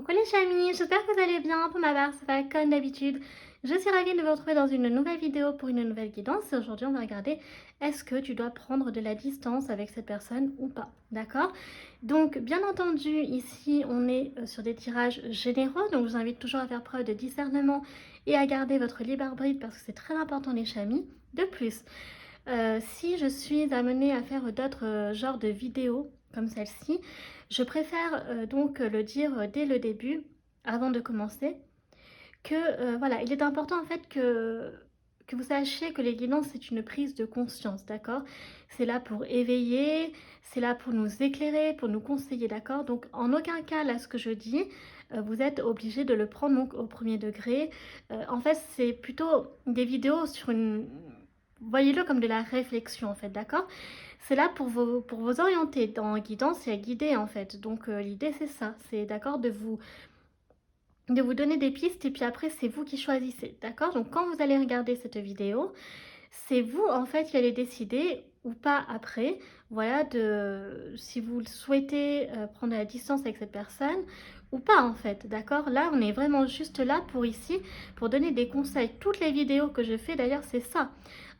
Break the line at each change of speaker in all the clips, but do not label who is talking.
Coucou les chamis, j'espère que vous allez bien. Pour ma part, ça va comme d'habitude. Je suis ravie de vous retrouver dans une nouvelle vidéo pour une nouvelle guidance. Et aujourd'hui, on va regarder est-ce que tu dois prendre de la distance avec cette personne ou pas. D'accord? Donc, bien entendu, ici, on est sur des tirages généraux. Donc, je vous invite toujours à faire preuve de discernement et à garder votre libre arbitre parce que c'est très important, les chamis. De plus, si je suis amenée à faire d'autres genres de vidéos comme celle-ci, je préfère donc le dire dès le début, avant de commencer, que voilà, il est important en fait que vous sachiez que les guidances, c'est une prise de conscience, d'accord? C'est là pour éveiller, c'est là pour nous éclairer, pour nous conseiller, d'accord? Donc en aucun cas, là, ce que je dis, vous êtes obligé de le prendre donc, au premier degré. En fait, c'est plutôt des vidéos sur une... Voyez-le comme de la réflexion, en fait, d'accord? C'est là pour vous orienter dans guidance et à guider, en fait. Donc l'idée, c'est ça, c'est d'accord de vous donner des pistes et puis après c'est vous qui choisissez, d'accord? Donc quand vous allez regarder cette vidéo, c'est vous en fait qui allez décider ou pas après, voilà, de si vous le souhaitez prendre la distance avec cette personne ou pas en fait, d'accord? Là on est vraiment juste là pour ici, pour donner des conseils. Toutes les vidéos que je fais d'ailleurs c'est ça,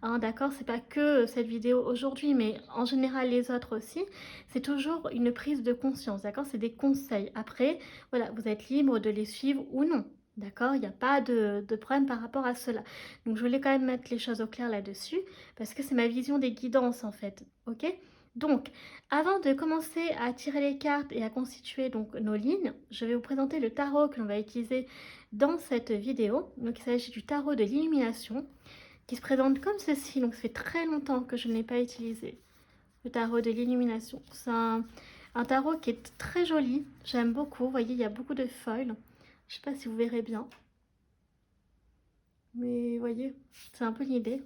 hein, d'accord? C'est pas que cette vidéo aujourd'hui, mais en général les autres aussi, c'est toujours une prise de conscience, d'accord? C'est des conseils. Après, voilà, vous êtes libre de les suivre ou non. D'accord? Il n'y a pas de problème par rapport à cela. Donc je voulais quand même mettre les choses au clair là-dessus, parce que c'est ma vision des guidances en fait. Ok? Donc, avant de commencer à tirer les cartes et à constituer donc nos lignes, je vais vous présenter le tarot que l'on va utiliser dans cette vidéo. Donc il s'agit du tarot de l'illumination, qui se présente comme ceci. Donc ça fait très longtemps que je ne l'ai pas utilisé. Le tarot de l'illumination. C'est un tarot qui est très joli. J'aime beaucoup. Vous voyez, il y a beaucoup de foils. Je ne sais pas si vous verrez bien. Mais vous voyez, c'est un peu l'idée.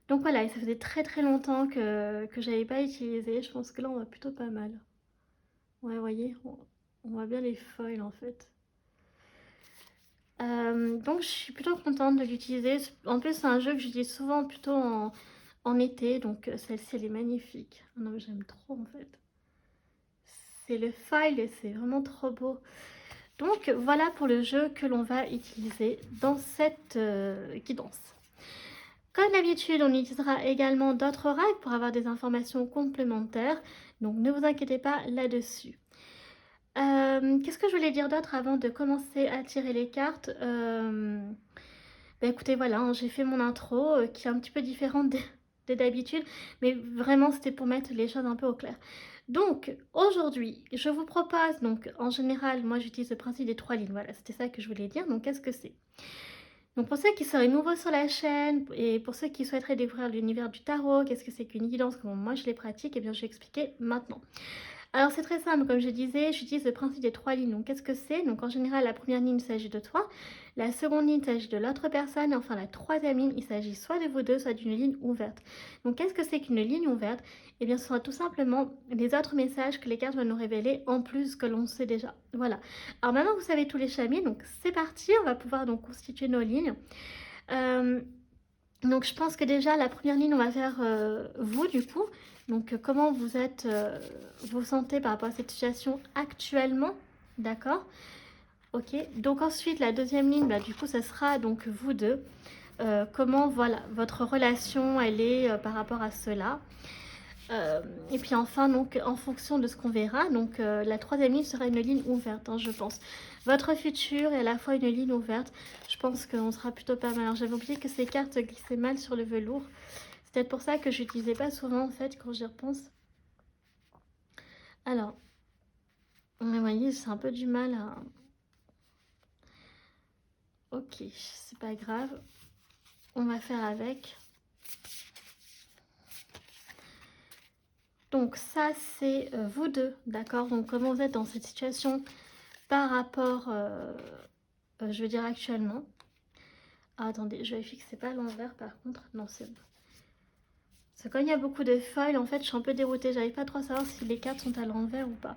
Donc voilà, et ça faisait très très longtemps que j'avais pas utilisé. Je pense que là, on va plutôt pas mal. Ouais, vous voyez, on voit bien les foils en fait. Donc je suis plutôt contente de l'utiliser. En plus, c'est un jeu que j'utilise souvent plutôt en été. Donc celle-ci, elle est magnifique. Ah non, mais j'aime trop en fait. C'est le foil et c'est vraiment trop beau. Donc voilà pour le jeu que l'on va utiliser dans cette guidance. Comme d'habitude, on utilisera également d'autres oracles pour avoir des informations complémentaires. Donc ne vous inquiétez pas là-dessus. Qu'est-ce que je voulais dire d'autre avant de commencer à tirer les cartes? Bah écoutez, voilà, hein, j'ai fait mon intro qui est un petit peu différente de d'habitude, mais vraiment c'était pour mettre les choses un peu au clair. Donc aujourd'hui, je vous propose, donc en général, moi j'utilise le principe des 3 lignes, voilà, c'était ça que je voulais dire. Donc qu'est-ce que c'est? Donc pour ceux qui seraient nouveaux sur la chaîne et pour ceux qui souhaiteraient découvrir l'univers du tarot, qu'est-ce que c'est qu'une guidance, comment moi je les pratique, et bien je vais expliquer maintenant. Alors c'est très simple, comme je disais, j'utilise le principe des 3 lignes. Donc qu'est-ce que c'est? Donc en général, la première ligne, il s'agit de toi, la seconde ligne, il s'agit de l'autre personne, et enfin la troisième ligne, il s'agit soit de vous deux, soit d'une ligne ouverte. Donc qu'est-ce que c'est qu'une ligne ouverte? Eh bien ce sera tout simplement les autres messages que les cartes vont nous révéler en plus que l'on sait déjà. Voilà. Alors maintenant que vous savez tous les chamis, donc c'est parti, on va pouvoir donc constituer nos lignes. Donc je pense que déjà la première ligne, on va faire vous du coup. Donc comment vous êtes, vous sentez par rapport à cette situation actuellement, d'accord? Ok. Donc ensuite la deuxième ligne, bah, du coup ça sera donc vous deux. Comment voilà votre relation elle est par rapport à cela. Et puis enfin, donc, en fonction de ce qu'on verra, donc la troisième ligne sera une ligne ouverte, hein, je pense. Votre futur est à la fois une ligne ouverte. Je pense qu'on sera plutôt pas mal. Alors j'avais oublié que ces cartes glissaient mal sur le velours. C'est peut-être pour ça que je n'utilisais pas souvent, en fait, quand j'y repense. Alors, vous voyez, c'est un peu du mal à... Ok, c'est pas grave. On va faire avec. Donc ça, c'est vous deux, d'accord? Donc comment vous êtes dans cette situation par rapport, je veux dire actuellement. Ah, attendez, je vérifie que c'est pas à l'envers par contre. Non, c'est bon. Parce que quand il y a beaucoup de feuilles, en fait, je suis un peu déroutée. J'arrive pas trop à savoir si les cartes sont à l'envers ou pas.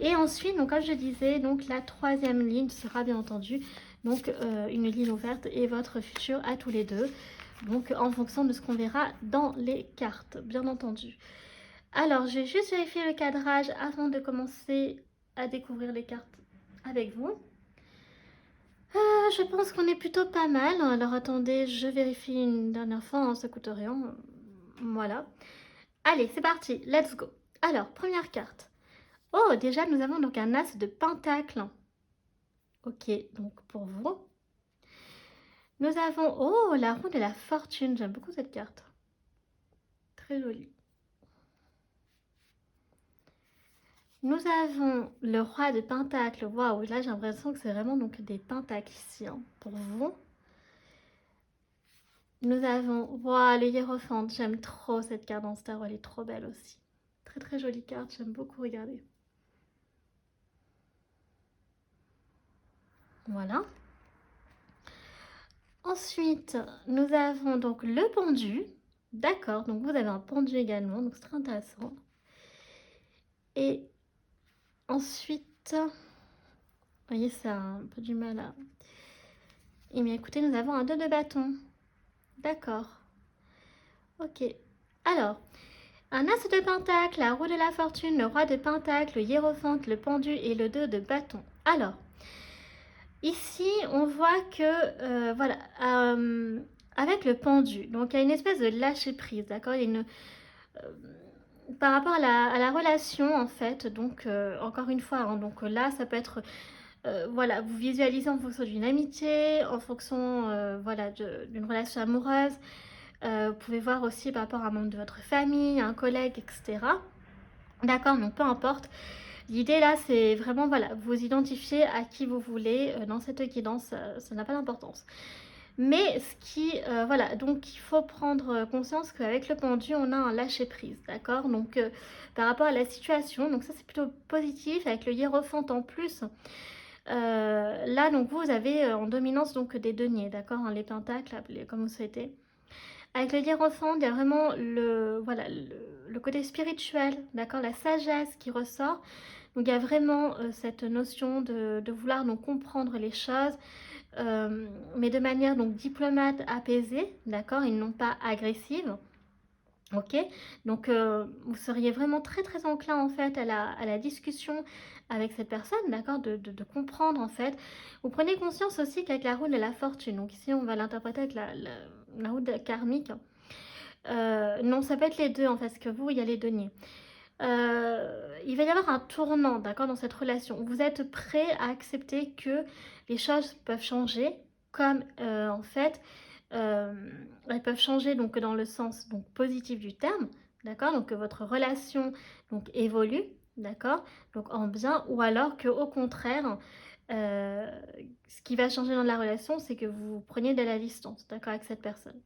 Et ensuite, donc comme je disais, donc la troisième ligne sera bien entendu donc une ligne ouverte et votre futur à tous les deux. Donc en fonction de ce qu'on verra dans les cartes, bien entendu. Alors, je vais juste vérifier le cadrage avant de commencer à découvrir les cartes avec vous. Je pense qu'on est plutôt pas mal. Alors attendez, je vérifie une dernière fois, hein, ça coûte rien. Voilà. Allez, c'est parti, let's go. Alors, première carte. Oh, déjà, nous avons donc un as de pentacle. Ok, donc pour vous. Nous avons, oh, la roue de la fortune. J'aime beaucoup cette carte. Très jolie. Nous avons le roi de pentacle. Waouh, là, j'ai l'impression que c'est vraiment donc des pentacles ici, hein, pour vous. Nous avons, waouh, le hiérophante. J'aime trop cette carte dans Star Wars. Elle est trop belle aussi. Très, très jolie carte. J'aime beaucoup regarder. Voilà. Ensuite, nous avons donc le pendu. D'accord, donc vous avez un pendu également, donc c'est très intéressant. Et ensuite, vous voyez, ça a un peu du mal à... Et bien écoutez, nous avons un 2 de bâton. D'accord. Ok. Alors, un as de pentacle, la roue de la fortune, le roi de pentacle, le hiérophante, le pendu et le 2 de bâton. Alors, ici, on voit que, voilà, avec le pendu, donc il y a une espèce de lâcher prise, d'accord. Il y a une... par rapport à la relation, en fait, donc encore une fois, hein, donc là, ça peut être, voilà, vous visualisez en fonction d'une amitié, en fonction, voilà, d'une relation amoureuse. Vous pouvez voir aussi par rapport à un membre de votre famille, un collègue, etc. D'accord, donc peu importe. L'idée là, c'est vraiment, voilà, vous identifiez à qui vous voulez dans cette guidance, ça n'a pas d'importance. Mais ce qui, voilà, donc il faut prendre conscience qu'avec le pendu, on a un lâcher-prise, d'accord. Donc par rapport à la situation, donc ça c'est plutôt positif, avec le hiérophant en plus. Là, donc vous avez en dominance donc des deniers, d'accord, hein, les pentacles, appelez comme vous souhaitez. Avec le hiérophant, il y a vraiment le, voilà, le côté spirituel, d'accord, la sagesse qui ressort. Donc il y a vraiment cette notion de vouloir donc comprendre les choses, mais de manière donc diplomate, apaisée, d'accord, et non pas agressive. Ok, donc vous seriez vraiment très très enclin en fait à la discussion avec cette personne, d'accord, de comprendre en fait. Vous prenez conscience aussi qu'avec la roue de la fortune, donc ici on va l'interpréter avec la roue karmique. Non, ça peut être les deux en fait, parce que vous, il y a les deniers. Il va y avoir un tournant, d'accord, dans cette relation. Vous êtes prêt à accepter que les choses peuvent changer, comme en fait, elles peuvent changer donc dans le sens donc positif du terme, d'accord, donc que votre relation donc évolue, d'accord, donc en bien, ou alors que au contraire, ce qui va changer dans la relation, c'est que vous preniez de la distance, d'accord, avec cette personne.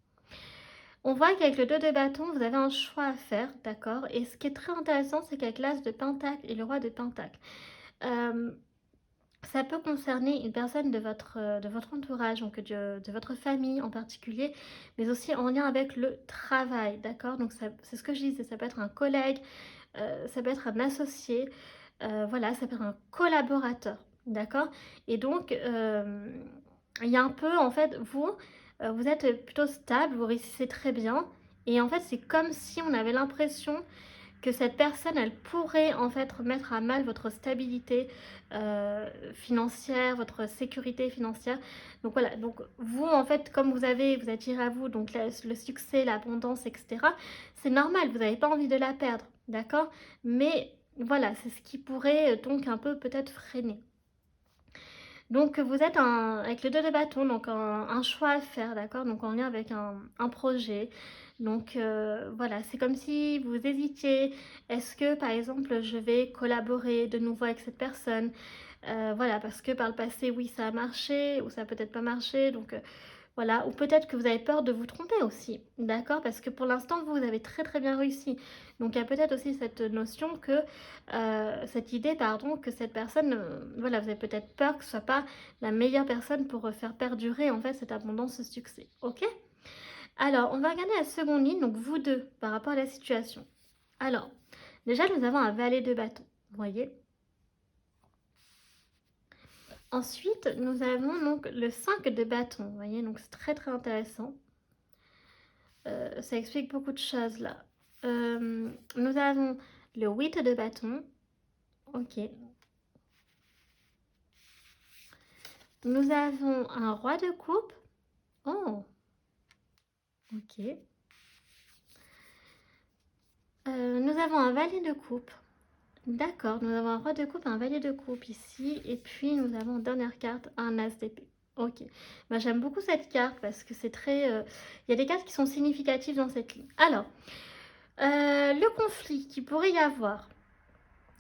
On voit qu'avec le 2 de bâton, vous avez un choix à faire, d'accord. Et ce qui est très intéressant, c'est qu'avec l'as de pentacle et le roi de pentacle, ça peut concerner une personne de votre entourage, donc de votre famille en particulier, mais aussi en lien avec le travail, d'accord. Donc c'est ce que je disais, ça peut être un collègue, ça peut être un associé, voilà, ça peut être un collaborateur, d'accord. Et donc, il y a un peu, en fait, vous êtes plutôt stable, vous réussissez très bien. Et en fait, c'est comme si on avait l'impression que cette personne, elle pourrait en fait mettre à mal votre stabilité financière, votre sécurité financière. Donc voilà, donc vous en fait, comme vous attirez à vous donc le succès, l'abondance, etc. C'est normal, vous n'avez pas envie de la perdre, d'accord. Mais voilà, c'est ce qui pourrait donc un peu peut-être freiner. Donc vous êtes avec le 2 de bâton, donc un choix à faire, d'accord. Donc en lien avec un projet. Donc voilà, c'est comme si vous hésitiez. Est-ce que par exemple je vais collaborer de nouveau avec cette personne? Voilà, parce que par le passé, oui, ça a marché ou ça a peut-être pas marché. Donc voilà, ou peut-être que vous avez peur de vous tromper aussi, d'accord? Parce que pour l'instant, vous avez très très bien réussi. Donc il y a peut-être aussi cette notion que, cette idée, pardon, que cette personne, voilà, vous avez peut-être peur que ce soit pas la meilleure personne pour faire perdurer en fait cette abondance, ce succès, ok? Alors, on va regarder la seconde ligne, donc vous deux, par rapport à la situation. Alors, déjà, nous avons un valet de bâton, vous voyez? Ensuite, nous avons donc le 5 de bâton, vous voyez? Donc c'est très très intéressant. Ça explique beaucoup de choses là. Nous avons le 8 de bâton. Ok. Nous avons un roi de coupe. Oh, ok. Nous avons un valet de coupe. D'accord, nous avons un roi de coupe, un valet de coupe ici. Et puis, nous avons en dernière carte un as d'épée. Ok. Bah, j'aime beaucoup cette carte parce que c'est très... Il y a des cartes qui sont significatives dans cette ligne. Alors, le conflit qu'il pourrait y avoir.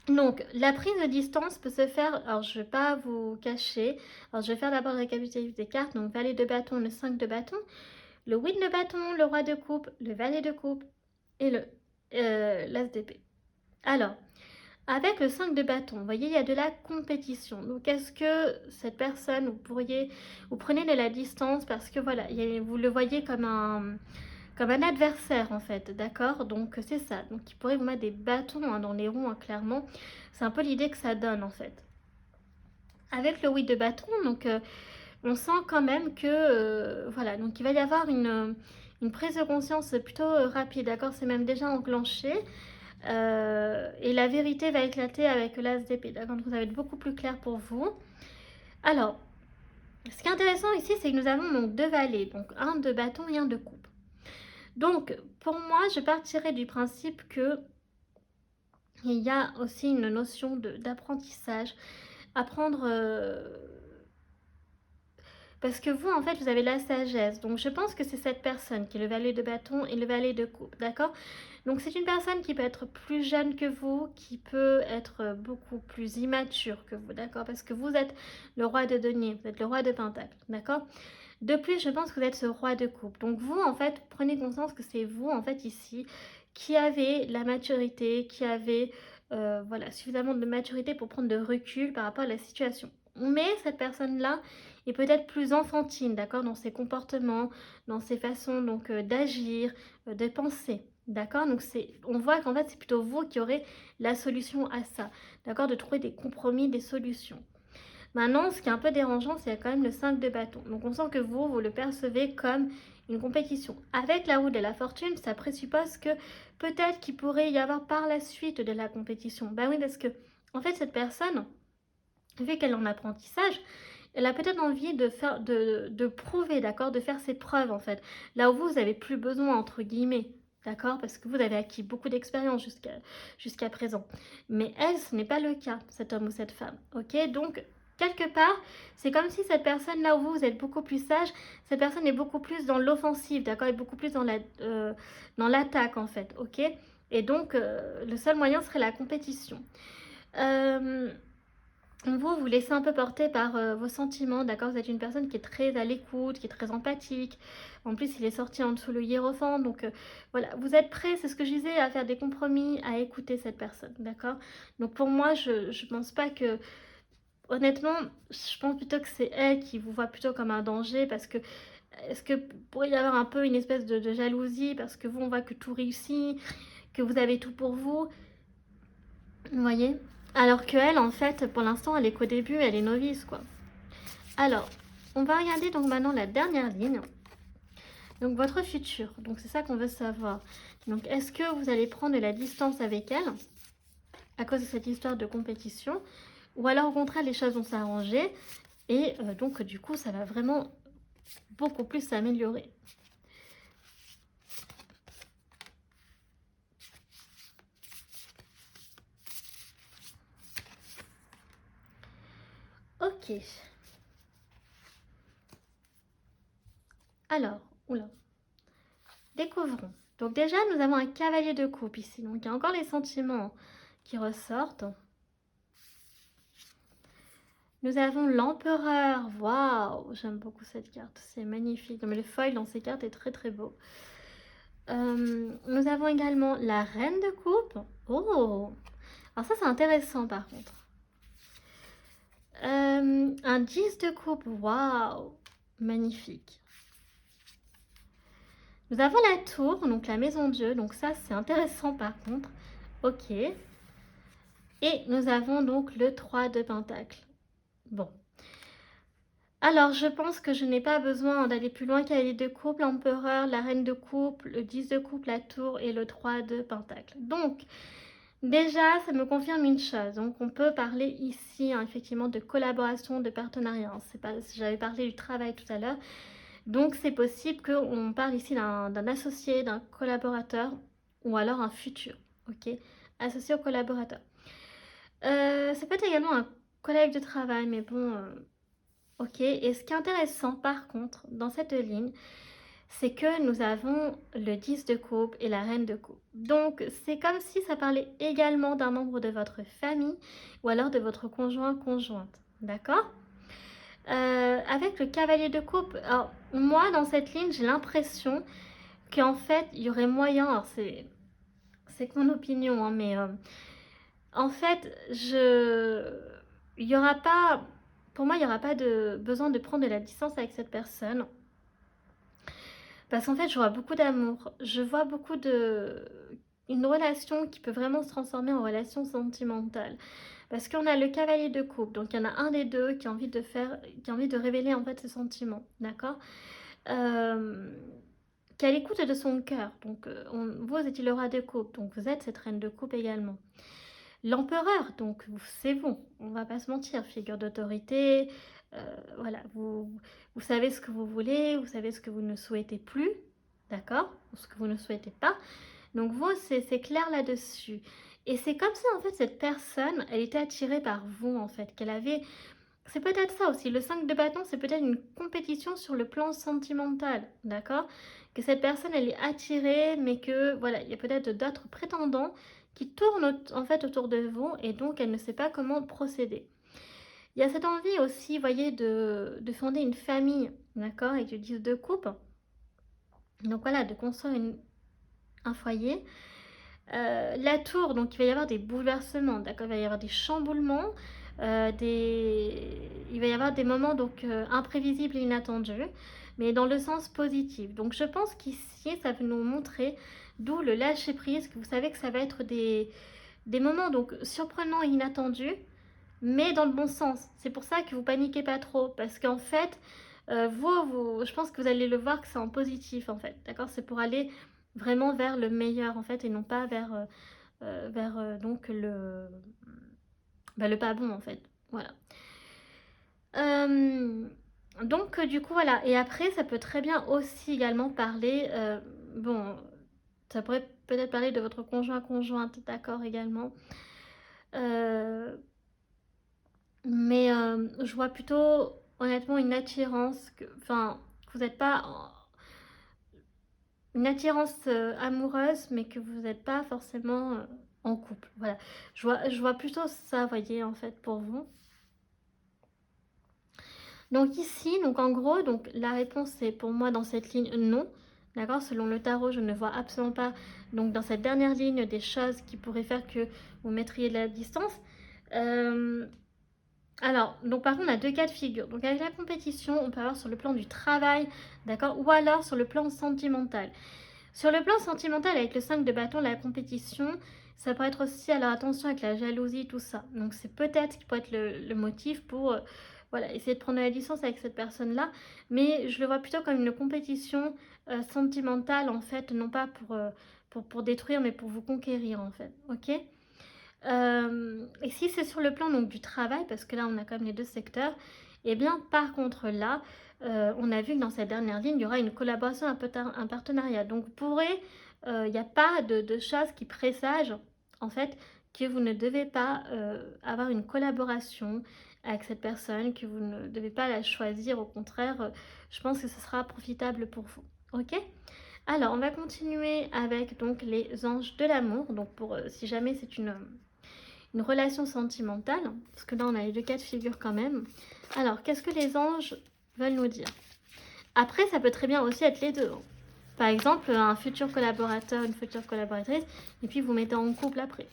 Donc, la prise de distance peut se faire... Alors, je ne vais pas vous cacher. Alors, je vais faire d'abord le récapitulatif des cartes. Donc, valet de bâton, le 5 de bâton. Le 8 de bâton, le roi de coupe, le valet de coupe et le l'as d'épée. Alors, avec le 5 de bâton, vous voyez, il y a de la compétition. Donc, est-ce que cette personne, vous prenez de la distance parce que, voilà, vous le voyez comme un adversaire, en fait, d'accord? Donc, c'est ça. Donc, il pourrait vous mettre des bâtons hein, dans les roues, hein, clairement. C'est un peu l'idée que ça donne, en fait. Avec le 8 de bâton, donc, on sent quand même que, voilà, donc il va y avoir une prise de conscience plutôt rapide, d'accord? C'est même déjà enclenché. Et la vérité va éclater avec l'as d'épée, d'accord? Donc ça va être beaucoup plus clair pour vous. Alors, ce qui est intéressant ici, c'est que nous avons donc deux valets, donc un de bâton et un de coupe. Donc, pour moi, je partirais du principe que il y a aussi une notion d'apprentissage, apprendre... parce que vous, en fait, vous avez la sagesse. Donc, je pense que c'est cette personne qui est le valet de bâton et le valet de coupe, d'accord? Donc, c'est une personne qui peut être plus jeune que vous, qui peut être beaucoup plus immature que vous, d'accord? Parce que vous êtes le roi de denier, vous êtes le roi de pentacle, d'accord? De plus, je pense que vous êtes ce roi de coupe. Donc, vous, en fait, prenez conscience que c'est vous, en fait, ici, qui avez la maturité, qui avez, voilà, suffisamment de maturité pour prendre de recul par rapport à la situation. Mais cette personne-là est peut-être plus enfantine, d'accord, dans ses comportements, dans ses façons donc d'agir, de penser, d'accord. Donc on voit qu'en fait c'est plutôt vous qui aurez la solution à ça, d'accord, de trouver des compromis, des solutions. Maintenant, ce qui est un peu dérangeant, c'est quand même le 5 de bâton. Donc on sent que vous le percevez comme une compétition. Avec la roue de la fortune, ça présuppose que peut-être qu'il pourrait y avoir par la suite de la compétition. Ben oui, parce que en fait cette personne, vu qu'elle est en apprentissage, elle a peut-être envie de prouver, d'accord, de faire ses preuves en fait. Là où vous n'avez plus besoin, entre guillemets, d'accord, parce que vous avez acquis beaucoup d'expérience jusqu'à présent. Mais elle, ce n'est pas le cas, cet homme ou cette femme, ok? Donc, quelque part, c'est comme si cette personne, là où vous êtes beaucoup plus sage, cette personne est beaucoup plus dans l'offensive, d'accord, est beaucoup plus dans l'attaque en fait, ok? Et donc, le seul moyen serait la compétition. Vous laissez un peu porter par vos sentiments, d'accord? Vous êtes une personne qui est très à l'écoute, qui est très empathique. En plus, il est sorti en dessous le hiérophant. Donc, voilà, vous êtes prêts, c'est ce que je disais, à faire des compromis, à écouter cette personne, d'accord? Donc, pour moi, je pense pas que... Honnêtement, je pense plutôt que c'est elle qui vous voit plutôt comme un danger parce que... Est-ce que pourrait y avoir un peu une espèce de jalousie parce que vous, on voit que tout réussit, que vous avez tout pour vous? Vous voyez? Alors que elle, en fait, pour l'instant, elle est qu'au début, elle est novice, quoi. Alors, on va regarder donc maintenant la dernière ligne. Donc, votre futur. Donc, c'est ça qu'on veut savoir. Donc, est-ce que vous allez prendre de la distance avec elle à cause de cette histoire de compétition? Ou alors, au contraire, les choses vont s'arranger. Et donc, du coup, ça va vraiment beaucoup plus s'améliorer. Ok. Alors, oula. Découvrons. Donc déjà, nous avons un cavalier de coupe ici. Donc, il y a encore les sentiments qui ressortent. Nous avons l'empereur. Waouh, j'aime beaucoup cette carte. C'est magnifique. Mais le foil dans ces cartes est très très beau. Nous avons également la reine de coupe. Oh, alors ça c'est intéressant par contre. Un 10 de coupe. Waouh, magnifique. Nous avons la tour, donc la maison Dieu. Donc ça c'est intéressant par contre. Ok. Et nous avons donc le 3 de pentacle. Bon. Alors, je pense que je n'ai pas besoin d'aller plus loin qu'à les deux coupes, l'empereur, la reine de coupe, le 10 de coupe, la tour et le 3 de pentacle. Donc, Déjà, ça me confirme une chose. Donc, on peut parler ici, hein, effectivement, de collaboration, de partenariat. C'est pas, j'avais parlé du travail tout à l'heure. Donc, c'est possible qu'on parle ici d'un associé, d'un collaborateur ou alors un futur. Ok, associé au collaborateur. Ça peut être également un collègue de travail, mais bon, ok. Et ce qui est intéressant, par contre, dans cette ligne, c'est que nous avons le 10 de coupe et la reine de coupe. Donc, c'est comme si ça parlait également d'un membre de votre famille ou alors de votre conjointe. D'accord? Avec le cavalier de coupe, alors, moi, dans cette ligne, j'ai l'impression qu'en fait, il y aurait moyen, alors c'est que mon opinion, hein, mais en fait, il y aura pas, pour moi, il n'y aura pas de besoin de prendre de la distance avec cette personne. Parce qu'en fait, je vois beaucoup d'amour. Je vois beaucoup de... Une relation qui peut vraiment se transformer en relation sentimentale. Parce qu'on a le cavalier de coupe. Donc, il y en a un des deux qui a envie de faire... qui a envie de révéler, en fait, ses sentiments. D'accord qui est à l'écoute de son cœur. Donc, vous êtes le roi de coupe. Donc, vous êtes cette reine de coupe également. L'empereur, donc c'est vous, on va pas se mentir, figure d'autorité, voilà, vous savez ce que vous voulez, vous savez ce que vous ne souhaitez plus, d'accord, ou ce que vous ne souhaitez pas, donc vous, c'est clair là-dessus. Et c'est comme si, en fait, cette personne, elle était attirée par vous, en fait, qu'elle avait... C'est peut-être ça aussi, le 5 de bâton, c'est peut-être une compétition sur le plan sentimental, d'accord? Que cette personne, elle est attirée, mais que, voilà, il y a peut-être d'autres prétendants qui tournent en fait autour de vous et donc elle ne sait pas comment procéder. Il y a cette envie aussi, vous voyez, de fonder une famille, d'accord, avec le 10 de coupe. Donc voilà, de construire un foyer. La tour, donc il va y avoir des bouleversements, d'accord, il va y avoir des chamboulements, il va y avoir des moments donc imprévisibles et inattendus, mais dans le sens positif. Donc je pense qu'ici, ça veut nous montrer d'où le lâcher prise, que vous savez que ça va être des moments donc surprenants et inattendus, mais dans le bon sens. C'est pour ça que vous paniquez pas trop, parce qu'en fait, je pense que vous allez le voir que c'est en positif en fait, d'accord. C'est pour aller vraiment vers le meilleur en fait, et non pas vers donc le pas bon en fait. Voilà. Donc du coup voilà. Et après, ça peut très bien aussi également parler, bon, ça pourrait peut-être parler de votre conjointe, d'accord également. Mais je vois plutôt honnêtement une attirance, enfin, que vous n'êtes pas une attirance amoureuse, mais que vous n'êtes pas forcément en couple. Voilà, je vois plutôt ça, voyez, en fait, pour vous. Donc ici, donc en gros, donc la réponse est pour moi dans cette ligne non. D'accord, selon le tarot, je ne vois absolument pas donc dans cette dernière ligne des choses qui pourraient faire que vous mettriez de la distance. Alors, donc par contre, on a deux cas de figure. Donc avec la compétition, on peut avoir sur le plan du travail, d'accord, ou alors sur le plan sentimental. Sur le plan sentimental, avec le 5 de bâton, la compétition, ça peut être aussi, alors attention avec la jalousie, tout ça. Donc c'est peut-être ce qui peut être le motif pour voilà, essayer de prendre la licence avec cette personne-là. Mais je le vois plutôt comme une compétition sentimentale, en fait, non pas pour détruire, mais pour vous conquérir, en fait. Ok. Et si c'est sur le plan donc, du travail, parce que là on a quand même les deux secteurs, et bien par contre là, on a vu que dans cette dernière ligne, il y aura une collaboration, un partenariat. Donc vous pourrez, il n'y a pas de choses qui présagent en fait que vous ne devez pas avoir une collaboration avec cette personne, que vous ne devez pas la choisir. Au contraire, je pense que ce sera profitable pour vous. Ok? Alors, on va continuer avec donc les anges de l'amour. Donc, pour si jamais c'est une relation sentimentale, parce que là on a les deux cas de figure quand même. Alors, qu'est-ce que les anges veulent nous dire? Après, ça peut très bien aussi être les deux. Par exemple, un futur collaborateur, une future collaboratrice, et puis vous mettez en couple après.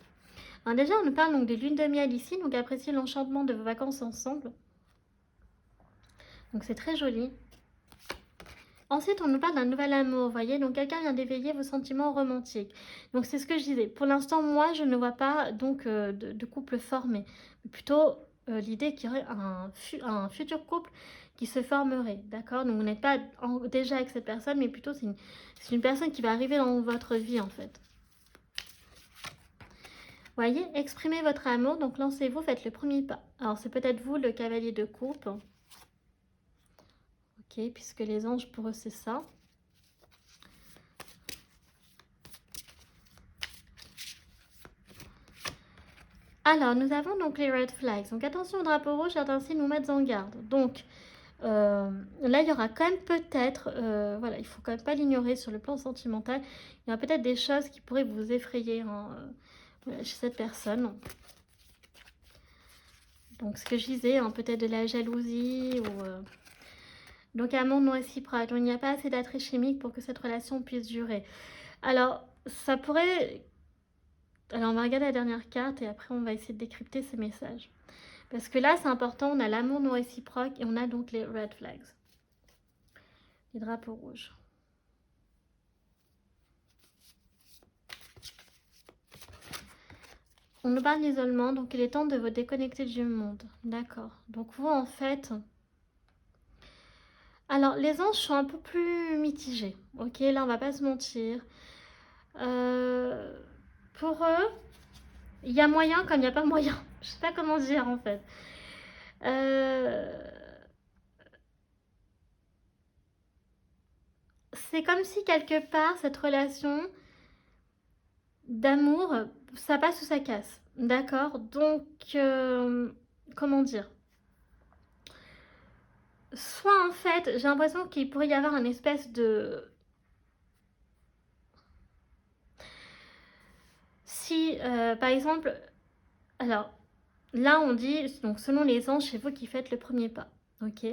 Alors déjà, on nous parle donc des lunes de miel ici, donc appréciez l'enchantement de vos vacances ensemble. Donc c'est très joli. Ensuite, on nous parle d'un nouvel amour, vous voyez, donc quelqu'un vient d'éveiller vos sentiments romantiques. Donc c'est ce que je disais. Pour l'instant, moi, je ne vois pas donc de couple formé, mais plutôt l'idée qu'il y aurait un futur couple qui se formerait, d'accord? Donc vous n'êtes pas déjà avec cette personne, mais plutôt c'est une personne qui va arriver dans votre vie en fait. Voyez, exprimez votre amour, donc lancez-vous, faites le premier pas. Alors c'est peut-être vous le cavalier de coupe. Ok, puisque les anges pour eux c'est ça. Alors nous avons donc les red flags. Donc attention au drapeau rouge, certains signes nous mettent en garde. Donc là il y aura quand même peut-être, voilà, il faut quand même pas l'ignorer sur le plan sentimental. Il y aura peut-être des choses qui pourraient vous effrayer hein, voilà, chez cette personne. Donc ce que je disais, hein, peut-être de la jalousie ou... Donc amour non réciproque. Donc il n'y a pas assez d'attrait chimique pour que cette relation puisse durer. Alors ça pourrait... Alors on va regarder la dernière carte et après on va essayer de décrypter ces messages. Parce que là c'est important, on a l'amour non réciproque et on a donc les red flags. Les drapeaux rouges. On nous parle d'isolement, donc il est temps de vous déconnecter du monde. D'accord. Donc vous, en fait... Alors, les anges sont un peu plus mitigés. Ok, là, on va pas se mentir. Pour eux, il y a moyen comme il n'y a pas moyen. Je sais pas comment dire, en fait. C'est comme si, quelque part, cette relation d'amour, ça passe ou ça casse. D'accord. Donc, comment dire, soit en fait, j'ai l'impression qu'il pourrait y avoir une espèce de... Si, par exemple, alors, là on dit, donc selon les anges, c'est vous qui faites le premier pas, ok.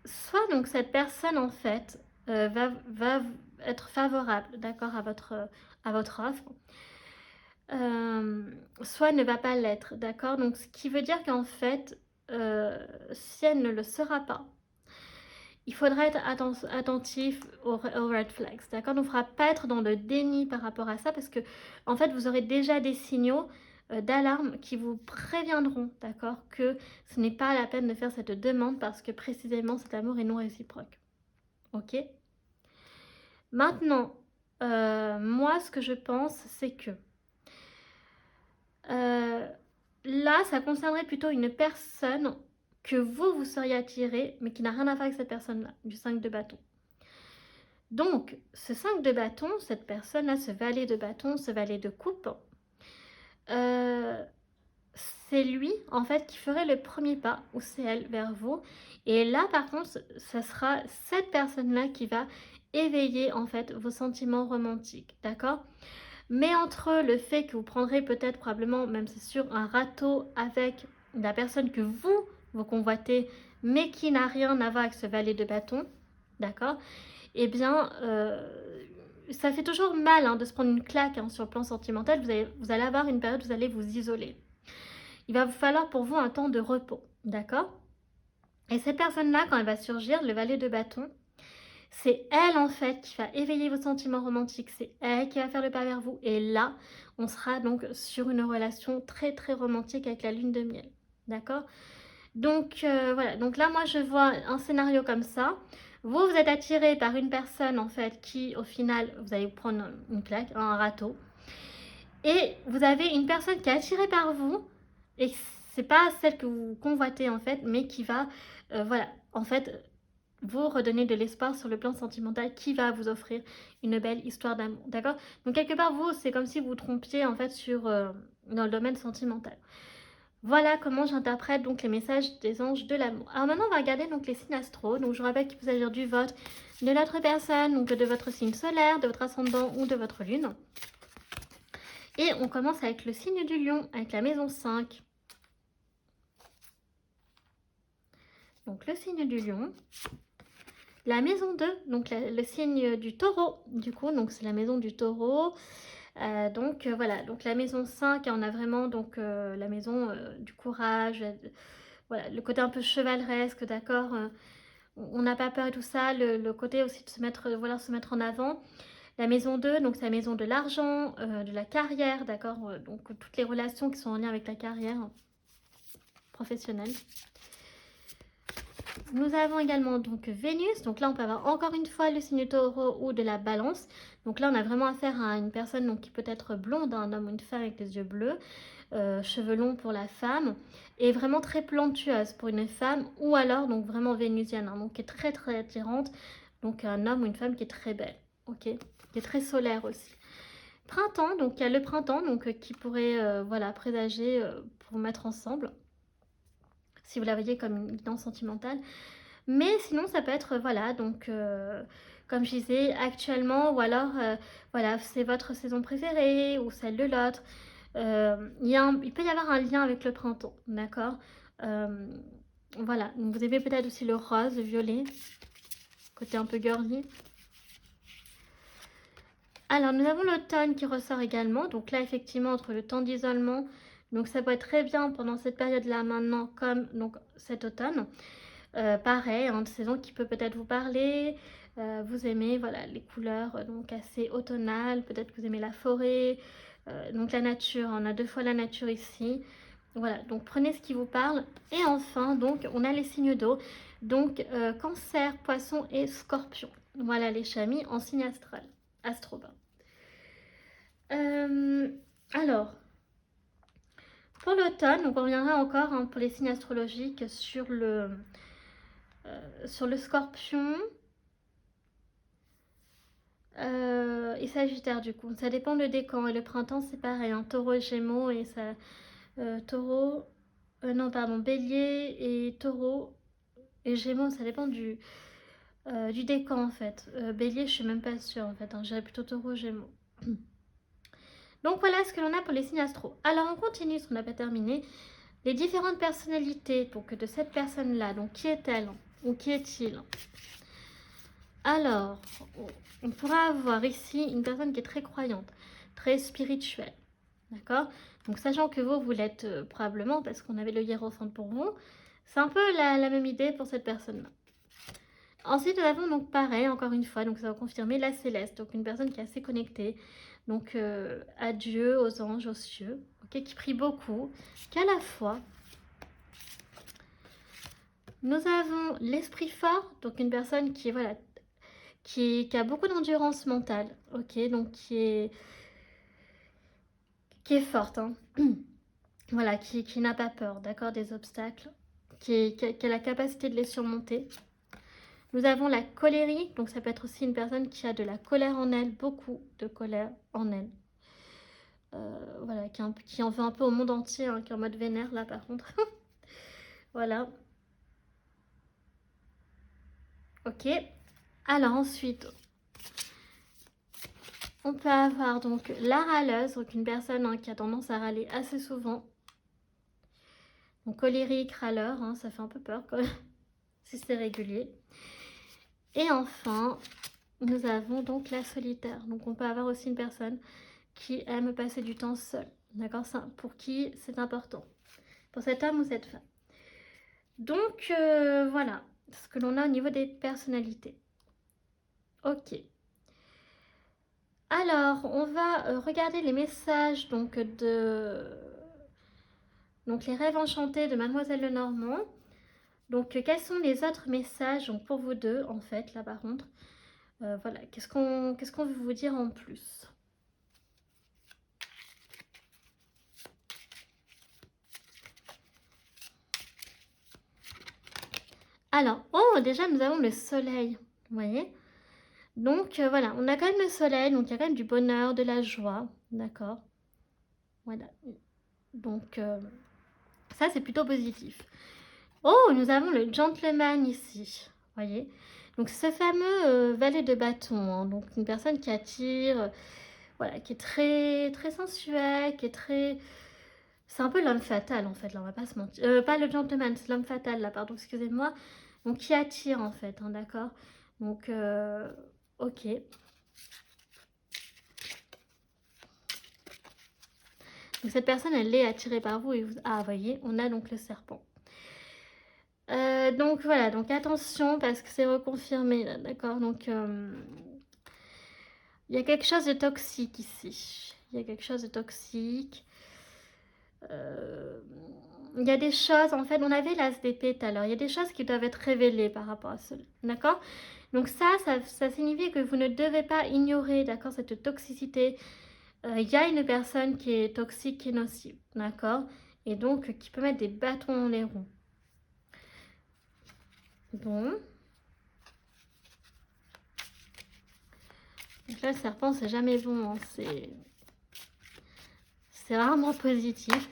Soit donc cette personne en fait va être favorable, d'accord, à votre offre, soit ne va pas l'être, d'accord. Donc ce qui veut dire qu'en fait, si elle ne le sera pas, il faudra être attentif aux red flags, d'accord. Donc il ne faudra pas être dans le déni par rapport à ça parce que en fait vous aurez déjà des signaux d'alarme qui vous préviendront, d'accord, que ce n'est pas la peine de faire cette demande parce que précisément cet amour est non réciproque. Ok. Maintenant, moi ce que je pense c'est que là ça concernerait plutôt une personne que vous seriez attiré mais qui n'a rien à faire avec cette personne-là, du 5 de bâton. Donc, ce 5 de bâton, cette personne-là, ce valet de bâton, ce valet de coupe, c'est lui, en fait, qui ferait le premier pas, ou c'est elle, vers vous. Et là, par contre, ce sera cette personne-là qui va éveiller, en fait, vos sentiments romantiques, d'accord? Mais entre le fait que vous prendrez peut-être, probablement, même c'est sûr, un râteau avec la personne que vous convoitez, mais qui n'a rien à voir avec ce valet de bâton, d'accord? Eh bien, ça fait toujours mal hein, de se prendre une claque hein, sur le plan sentimental. Vous allez avoir une période où vous allez vous isoler. Il va vous falloir pour vous un temps de repos, d'accord? Et cette personne-là, quand elle va surgir, le valet de bâton, c'est elle en fait qui va éveiller vos sentiments romantiques, c'est elle qui va faire le pas vers vous. Et là, on sera donc sur une relation très très romantique avec la lune de miel, d'accord? Donc voilà, donc là moi je vois un scénario comme ça. Vous êtes attiré par une personne en fait qui au final, vous allez vous prendre une claque, un râteau. Et vous avez une personne qui est attirée par vous et c'est pas celle que vous convoitez en fait, mais qui va, voilà, en fait, vous redonner de l'espoir sur le plan sentimental, qui va vous offrir une belle histoire d'amour, d'accord? Donc quelque part, vous, c'est comme si vous vous trompiez en fait dans le domaine sentimental. Voilà comment j'interprète donc les messages des anges de l'amour. Alors maintenant, on va regarder donc les signes astro. Donc je vous rappelle qu'il peut s'agir du vote de l'autre personne, donc de votre signe solaire, de votre ascendant ou de votre lune. Et on commence avec le signe du lion, avec la maison 5. Donc le signe du lion. La maison 2, donc le signe du taureau, du coup, donc c'est la maison du taureau. Voilà, donc la maison 5, on a vraiment donc la maison du courage, voilà, le côté un peu chevaleresque, d'accord, on n'a pas peur et tout ça, le côté aussi de se mettre, voilà, se mettre en avant. La maison 2, donc c'est la maison de l'argent, de la carrière, d'accord, donc toutes les relations qui sont en lien avec la carrière professionnelle. Nous avons également donc Vénus. Donc là, on peut avoir encore une fois le signe taureau ou de la balance. Donc là, on a vraiment affaire à une personne donc, qui peut être blonde, un homme ou une femme avec les yeux bleus, cheveux longs pour la femme, et vraiment très plantueuse pour une femme, ou alors donc vraiment vénusienne, hein, donc qui est très très attirante. Donc un homme ou une femme qui est très belle, ok, qui est très solaire aussi. Printemps, donc il y a le printemps donc, qui pourrait voilà, présager pour vous mettre ensemble, si vous la voyez comme une guidance sentimentale. Mais sinon, ça peut être, voilà, donc, comme je disais, actuellement, ou alors, voilà, c'est votre saison préférée, ou celle de l'autre. Il peut y avoir un lien avec le printemps, d'accord. Voilà, donc vous avez peut-être aussi le rose, le violet, côté un peu girly. Alors, nous avons l'automne qui ressort également. Donc là, effectivement, entre le temps d'isolement, donc ça peut être très bien pendant cette période-là maintenant, comme donc cet automne. Pareil, une saison qui peut peut-être vous parler. Vous aimez voilà, les couleurs donc assez automnales. Peut-être que vous aimez la forêt, donc la nature. On a 2 fois la nature ici. Voilà, donc prenez ce qui vous parle. Et enfin, donc, on a les signes d'eau. Donc, Cancer, Poisson et Scorpion. Voilà les chamis en signe astral. Astroba. Alors, pour l'automne, donc on reviendra encore hein, pour les signes astrologiques sur le Scorpion et Sagittaire du coup. Ça dépend le décan. Et le printemps, c'est pareil. Hein, Taureau, Gémeaux et ça. Taureau. Non, pardon, Bélier et Taureau et Gémeaux, ça dépend du décan en fait. Bélier, je suis même pas sûre en fait. Hein, j'irais plutôt Taureau, Gémeaux. Donc voilà ce que l'on a pour les signes astro. Alors on continue, ce qu'on n'a pas terminé. Les différentes personnalités donc, de cette personne-là. Donc qui est-elle ou qui est-il? Alors, on pourra avoir ici une personne qui est très croyante, très spirituelle. D'accord? Donc sachant que vous l'êtes probablement parce qu'on avait le hiérophante pour vous. C'est un peu la même idée pour cette personne-là. Ensuite, nous avons donc pareil, encore une fois, donc ça va confirmer la céleste, donc une personne qui est assez connectée, donc à Dieu, aux anges, aux cieux, okay, qui prie beaucoup, qu'à la fois. Nous avons l'esprit fort, donc une personne qui est, voilà, qui a beaucoup d'endurance mentale, ok, donc qui est forte, hein. Voilà, qui n'a pas peur, d'accord, des obstacles, qui a la capacité de les surmonter. Nous avons la colérique, donc ça peut être aussi une personne qui a de la colère en elle, beaucoup de colère en elle. Voilà, qui en veut un peu au monde entier, hein, qui est en mode vénère là par contre. Voilà. Ok. Alors ensuite, on peut avoir donc la râleuse, donc une personne hein, qui a tendance à râler assez souvent. Donc colérique, râleur, hein, ça fait un peu peur quand même, si c'est régulier. Et enfin, nous avons donc la solitaire. Donc on peut avoir aussi une personne qui aime passer du temps seule. D'accord? Pour qui c'est important. Pour cet homme ou cette femme. Donc voilà ce que l'on a au niveau des personnalités. Ok. Alors, on va regarder les messages donc les rêves enchantés de Mademoiselle Lenormand. Donc, quels sont les autres messages donc, pour vous deux, en fait, là par contre. Voilà, qu'est-ce qu'on veut vous dire en plus? Alors, oh, déjà, nous avons le soleil, vous voyez? Donc, voilà, on a quand même le soleil, donc il y a quand même du bonheur, de la joie, d'accord? Voilà. Donc, ça, c'est plutôt positif. Oh, nous avons le gentleman ici, voyez. Donc ce fameux valet de bâton, hein, donc une personne qui attire, voilà, qui est très très sensuelle, qui est très... C'est un peu l'homme fatal en fait, là on va pas se mentir. Pas le gentleman, c'est l'homme fatal là, pardon, excusez-moi. Donc qui attire en fait, hein, d'accord. Donc ok. Donc cette personne elle est attirée par vous et vous... Ah, voyez, on a donc le serpent. Donc voilà, donc attention parce que c'est reconfirmé là, d'accord. Donc il y a quelque chose de toxique ici. Il y a quelque chose de toxique. il y a des choses, en fait, on avait l'as d'épée tout à l'heure, il y a des choses qui doivent être révélées par rapport à cela, d'accord? Donc ça signifie que vous ne devez pas ignorer, d'accord, cette toxicité. Il y a une personne qui est toxique, qui est nocive, d'accord? Et donc, qui peut mettre des bâtons dans les roues. Bon. Donc là, le serpent, c'est jamais bon, hein. C'est rarement positif.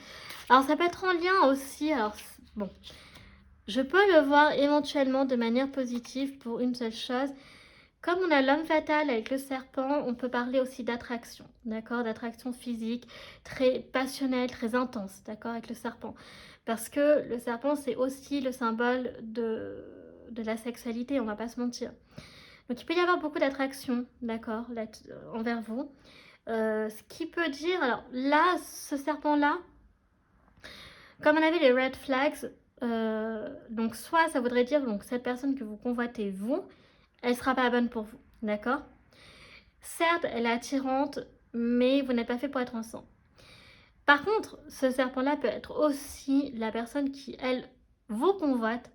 Alors, ça peut être en lien aussi, alors, bon, je peux le voir éventuellement de manière positive pour une seule chose. Comme on a l'homme fatal avec le serpent, on peut parler aussi d'attraction, d'accord? D'attraction physique, très passionnelle, très intense, d'accord? Avec le serpent. Parce que le serpent, c'est aussi le symbole de la sexualité, on va pas se mentir. Donc, il peut y avoir beaucoup d'attraction, d'accord, envers vous. Ce qui peut dire, alors là, ce serpent-là, comme on avait les red flags, donc soit ça voudrait dire, donc cette personne que vous convoitez, vous, elle ne sera pas bonne pour vous, d'accord? Certes, elle est attirante, mais vous n'êtes pas fait pour être ensemble. Par contre, ce serpent-là peut être aussi la personne qui, elle, vous convoite,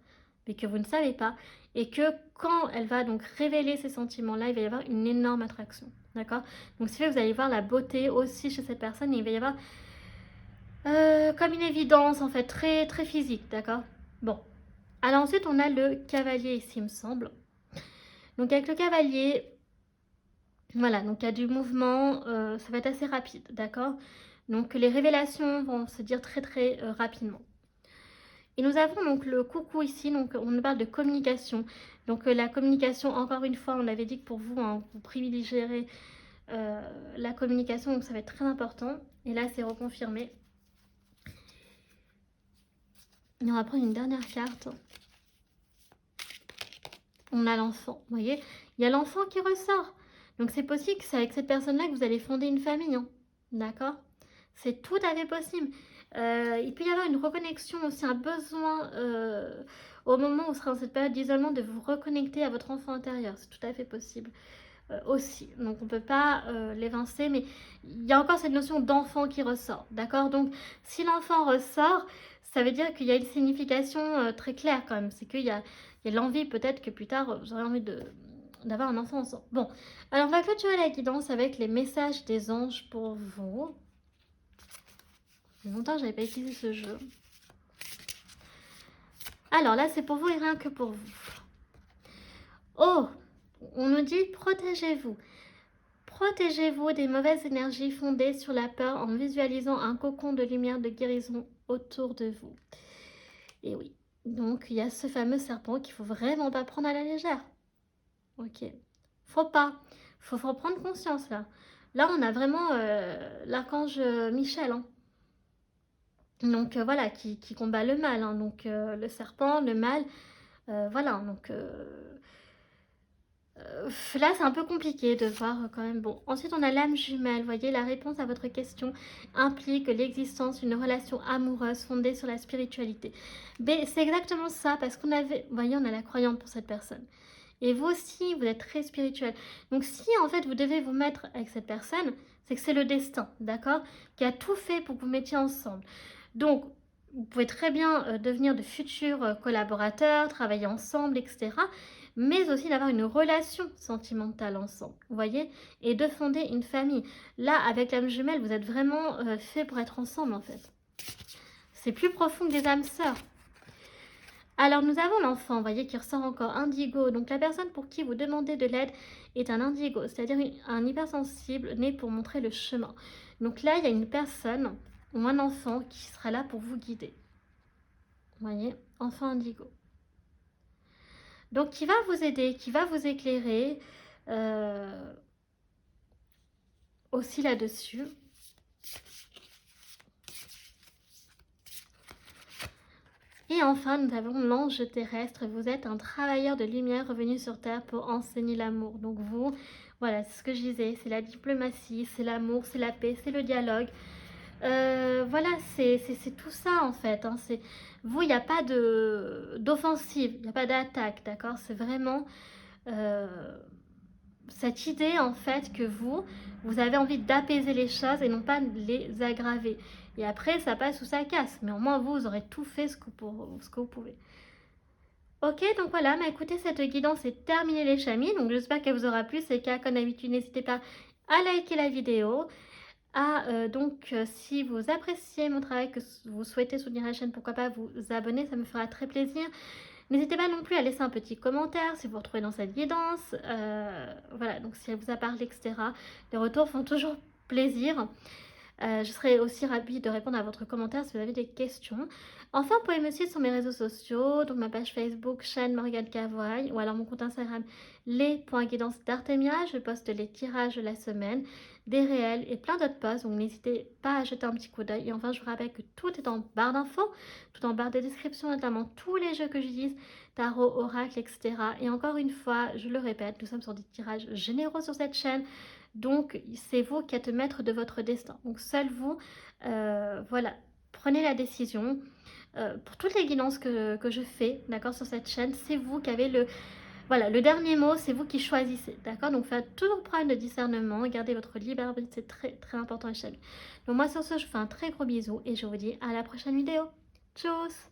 mais que vous ne savez pas, et que quand elle va donc révéler ces sentiments-là, il va y avoir une énorme attraction, d'accord? Donc, ce qui fait que vous allez voir la beauté aussi chez cette personne, et il va y avoir comme une évidence, en fait, très, très physique, d'accord? Bon. Alors ensuite, on a le cavalier ici, il me semble. Donc, avec le cavalier, voilà, donc il y a du mouvement, ça va être assez rapide, d'accord? Donc les révélations vont se dire très très rapidement. Et nous avons donc le coucou ici, donc on nous parle de communication. Donc la communication, encore une fois, on avait dit que pour vous, hein, vous privilégierez la communication, donc ça va être très important. Et là, c'est reconfirmé. Et on va prendre une dernière carte. On a l'enfant, vous voyez? Il y a l'enfant qui ressort. Donc c'est possible que c'est avec cette personne-là que vous allez fonder une famille, hein. D'accord? C'est tout à fait possible. Il peut y avoir une reconnexion aussi, un besoin au moment où vous serez dans cette période d'isolement de vous reconnecter à votre enfant intérieur. C'est tout à fait possible aussi. Donc on ne peut pas l'évincer, mais il y a encore cette notion d'enfant qui ressort. D'accord? Donc si l'enfant ressort, ça veut dire qu'il y a une signification très claire quand même. C'est qu'il y a l'envie peut-être que plus tard vous aurez envie d'avoir un enfant ensemble. Bon, alors on va clôturer la guidance avec les messages des anges pour vous. Ça fait longtemps que je n'avais pas utilisé ce jeu. Alors là, c'est pour vous et rien que pour vous. Oh, on nous dit protégez-vous. Protégez-vous des mauvaises énergies fondées sur la peur en visualisant un cocon de lumière de guérison autour de vous. Et oui, donc il y a ce fameux serpent qu'il ne faut vraiment pas prendre à la légère. Ok, faut pas. Faut prendre conscience là. Là, on a vraiment l'archange Michel, hein. Donc voilà, qui combat le mal, hein. Donc le serpent, le mal, voilà. Donc là, c'est un peu compliqué de voir quand même. Bon, ensuite, on a l'âme jumelle. Vous voyez, la réponse à votre question implique l'existence d'une relation amoureuse fondée sur la spiritualité. Mais c'est exactement ça, parce qu'on avait, vous voyez, on a la croyance pour cette personne. Et vous aussi, vous êtes très spirituel. Donc si en fait vous devez vous mettre avec cette personne, c'est que c'est le destin, d'accord? Qui a tout fait pour que vous mettiez ensemble. Donc vous pouvez très bien devenir de futurs collaborateurs, travailler ensemble, etc. Mais aussi d'avoir une relation sentimentale ensemble, vous voyez? Et de fonder une famille. Là, avec l'âme jumelle, vous êtes vraiment fait pour être ensemble en fait. C'est plus profond que des âmes sœurs. Alors, nous avons l'enfant, vous voyez, qui ressort encore indigo. Donc, la personne pour qui vous demandez de l'aide est un indigo, c'est-à-dire un hypersensible né pour montrer le chemin. Donc là, il y a une personne ou un enfant qui sera là pour vous guider. Vous voyez, enfant indigo. Donc, qui va vous aider, qui va vous éclairer aussi là-dessus. Et enfin, nous avons l'ange terrestre. Vous êtes un travailleur de lumière revenu sur Terre pour enseigner l'amour. Donc vous, voilà, c'est ce que je disais, c'est la diplomatie, c'est l'amour, c'est la paix, c'est le dialogue. Voilà, c'est tout ça en fait, hein. Vous, il n'y a pas d'offensive, il n'y a pas d'attaque, d'accord? C'est vraiment cette idée en fait que vous avez envie d'apaiser les choses et non pas de les aggraver. Et après, ça passe ou ça casse. Mais au moins, vous aurez tout fait ce que vous pouvez. Ok, donc voilà, mais écoutez, cette guidance est terminée les chamis. Donc j'espère qu'elle vous aura plu. C'est le cas, comme d'habitude, n'hésitez pas à liker la vidéo. Si vous appréciez mon travail, que vous souhaitez soutenir la chaîne, pourquoi pas vous abonner, ça me fera très plaisir. N'hésitez pas non plus à laisser un petit commentaire si vous vous retrouvez dans cette guidance. Voilà, donc si elle vous a parlé, etc. Les retours font toujours plaisir. Je serai aussi ravie de répondre à votre commentaire si vous avez des questions. Enfin, vous pouvez me suivre sur mes réseaux sociaux, donc ma page Facebook, chaîne Morgane Cavoye, ou alors mon compte Instagram, les.guidance d'Artemia. Je poste les tirages de la semaine, des réels et plein d'autres posts, donc n'hésitez pas à jeter un petit coup d'œil. Et enfin, je vous rappelle que tout est en barre d'infos, tout en barre de description, notamment tous les jeux que j'utilise, tarot, oracle, etc. Et encore une fois, je le répète, nous sommes sur des tirages généraux sur cette chaîne. Donc, c'est vous qui êtes maître de votre destin. Donc, seul vous, voilà, prenez la décision. Pour toutes les guidances que je fais, d'accord, sur cette chaîne, c'est vous qui avez le dernier mot, c'est vous qui choisissez, d'accord. Donc, faites toujours preuve de discernement, gardez votre libre arbitre, c'est très, très important, les chamis. Donc, moi, sur ce, je vous fais un très gros bisou et je vous dis à la prochaine vidéo. Tchuss!